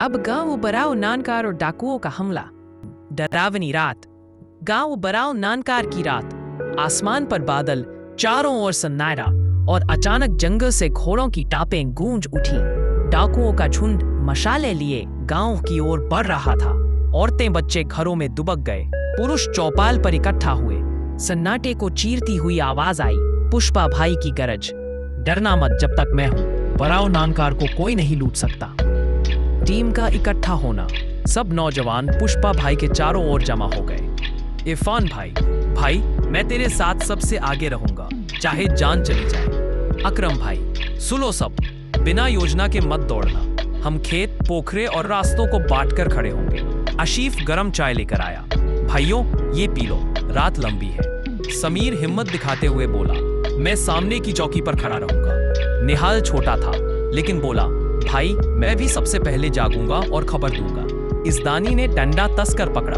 अब गांव बराव नानकार और डाकुओं का हमला। डरावनी रात। गांव बराव नानकार की रात। आसमान पर बादल, चारों ओर सन्नाटा, और अचानक जंगल से घोड़ों की टापें गूंज उठी। डाकुओं का झुंड मशाले लिए गांव की ओर बढ़ रहा था। औरतें बच्चे घरों में दुबक गए। पुरुष चौपाल पर इकट्ठा हुए। सन्नाटे को चीरती हुई आवाज आई, पुष्पा भाई की गरज। डरना मत, जब तक मैं हूं, बराव नानकार को कोई नहीं लूट सकता। टीम का इकट्ठा होना। सब नौजवान पुष्पा भाई के चारों ओर जमा हो गए। इरफान भाई, मैं तेरे साथ सबसे आगे रहूंगा, चाहे जान चली जाए। अकरम भाई, सुनो सब, बिना योजना के मत दौड़ना। हम खेत, पोखरे और रास्तों को बांटकर खड़े होंगे। आशीफ गरम चाय लेकर आया। भाइयों, ये पी लो, रात लंबी है। समीर हिम्मत दिखाते हुए बोला, मैं सामने की चौकी पर खड़ा रहूंगा। निहाल छोटा था, लेकिन बोला, भाई मैं भी सबसे पहले जागूंगा और खबर दूंगा। इस्दानी ने डंडा कसकर पकड़ा।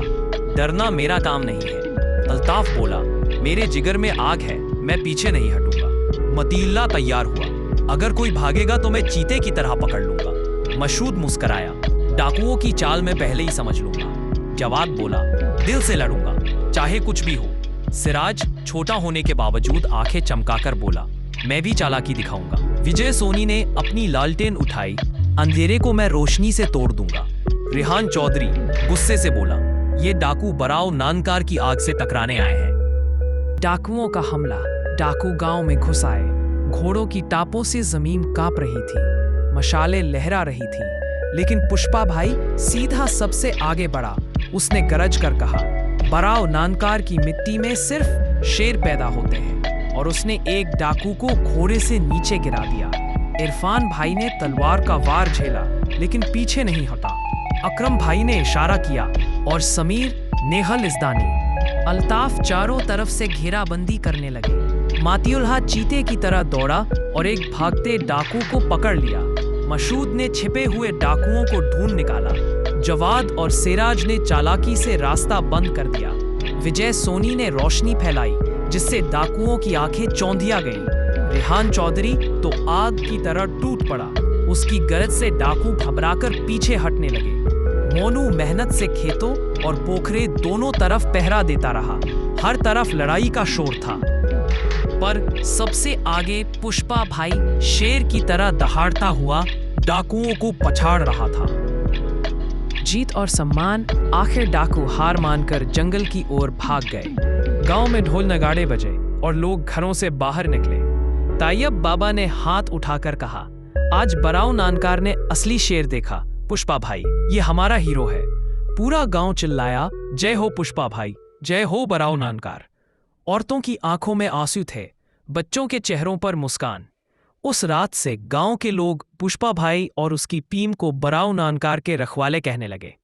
डरना मेरा काम नहीं है। अल्ताफ बोला, मेरे जिगर में आग है, मैं पीछे नहीं हटूंगा। मतील्ला तैयार हुआ, अगर कोई भागेगा तो मैं चीते की तरह पकड़ लूंगा। मशहूद मुस्कराया, डाकुओं की चाल मैं पहले ही समझ लूंगा। जवाद बोला, दिल से लड़ूंगा, चाहे कुछ भी हो। सिराज छोटा होने के बावजूद आंखें चमकाकर बोला, मैं भी चालाकी दिखाऊंगा। विजय सोनी ने अपनी लालटेन उठाई, अंधेरे को मैं रोशनी से तोड़ दूंगा। रेहान चौधरी गुस्से से बोला, ये डाकू बराव नानकार की आग से टकराने आए हैं। डाकुओं का हमला। डाकू गांव में घुस आए। घोड़ों की टापों से जमीन कांप रही थी। मशालें लहरा रही थी, लेकिन पुष्पा भाई सीधा सबसे आगे बढ़ा। उसने गरज कर कहा, बराव नानकार की मिट्टी में सिर्फ शेर पैदा होते हैं। और उसने एक डाकू को घोड़े से नीचे गिरा दिया। इरफान भाई ने तलवार का वार झेला, लेकिन पीछे नहीं हटा। अकरम भाई ने इशारा किया और समीर, नेहल इस्दानी, अल्ताफ चारों तरफ से घेराबंदी करने लगे। मातिउल्लाह चीते की तरह दौड़ा और एक भागते डाकू को पकड़ लिया। मशहूद ने छिपे हुए डाकुओं को ढूंढ निकाला। जवाद और सिराज ने चालाकी से रास्ता बंद कर दिया। विजय सोनी ने रोशनी फैलाई, जिससे डाकुओं की आंखें चौंधिया गईं। रेहान चौधरी तो आग की तरह टूट पड़ा। उसकी गरज से डाकू घबराकर पीछे हटने लगे। मोनू मेहनत से खेतों और पोखरे दोनों तरफ पहरा देता रहा। हर तरफ लड़ाई का शोर था, पर सबसे आगे पुष्पा भाई शेर की तरह दहाड़ता हुआ डाकुओं को पछाड़ रहा था। जीत और सम्मान। आखिर डाकू हार मानकर जंगल की ओर भाग गए। गांव में ढोल नगाड़े बजे और लोग घरों से बाहर निकले। तायब बाबा ने हाथ उठाकर कहा, आज बराव नानकार ने असली शेर देखा। पुष्पा भाई, ये हमारा हीरो है। पूरा गांव चिल्लाया, जय हो पुष्पा भाई, जय हो बराव नानकार। औरतों की आंखों में आंसू थे, बच्चों के चेहरों पर मुस्कान। उस रात से गांव के लोग पुष्पा भाई और उसकी टीम को बराव नानकार के रखवाले कहने लगे।